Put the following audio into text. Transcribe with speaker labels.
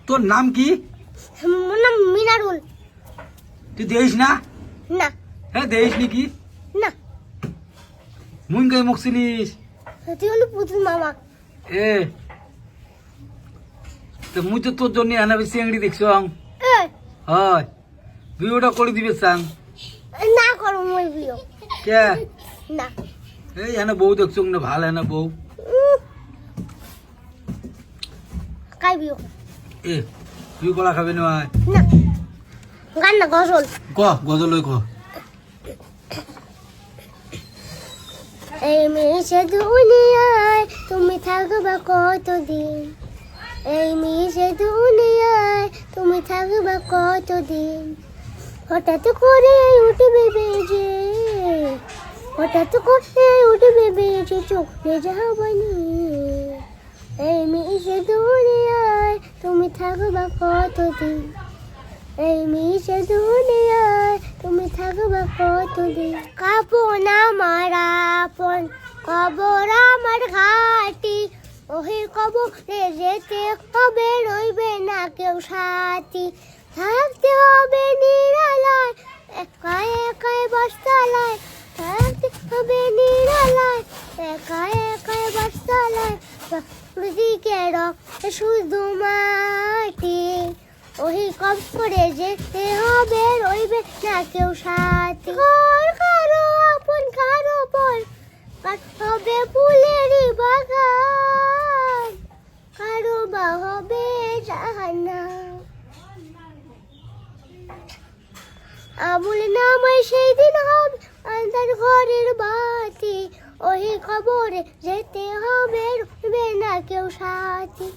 Speaker 1: তোর নাম কি?
Speaker 2: আমার নাম মিনারুল।
Speaker 1: তুই দেখিস না?
Speaker 2: না
Speaker 1: হ্যাঁ দেখিস নাকি?
Speaker 2: না,
Speaker 1: মুই গাই মুখছিলিস
Speaker 2: তুই হলো পুতুল মামা।
Speaker 1: এ তো মুই তো তোর জন্য এনে বেশি আংড়ি দেখছ
Speaker 2: এই,
Speaker 1: হয় বিয়েটা করে দিবে চাং
Speaker 2: না করো মই বিয়ে।
Speaker 1: কে
Speaker 2: না
Speaker 1: এই এনে বউ দেখছ না ভাল এনে বউ
Speaker 2: কাই বিয়ে?
Speaker 1: এ বিয়ে কলা খাবে না
Speaker 2: না, গান না গজল।
Speaker 1: ক গজল ক
Speaker 2: এই মিশে দুনিয়ায় তুমি থাকবা কতদিন, এই মিশে দুনিয়ায় তুমি থাকবা কতদিন, হঠাৎ করে উঠবে বেজে, হঠাৎ করে উঠবে বেজে চোখে যাবানি, এই মিশে দুনিয়ায় তুমি থাকবা কতদিন, এই মিশে দুনিয়ায় তুমি থাকবা কতদিন, কাপন আমার আপন কবর আমার ঘাটি, ওহে কবরে যেতে হবে রইবে না কেউ সাথী, থাকতে হবে নিরালায় একাই একাই বস্তালায়, থাকতে হবে নিরালায় একাই একাই বস্তালায়, প্রকৃতিকে রক্তে শুধু মাটি, ওই কবরে যেতে হবে রইবে না কেউ সাথী, ঘর কারো আপন কারো পর হবে ফুলেরই বাগান, কারো বা হবে জাহান্নাম, আমুল নামায় সেই দিন হবে আন্ধার ঘরের বাতি, ওই কবরে যেতে হবে রইবে না কেউ সাথী।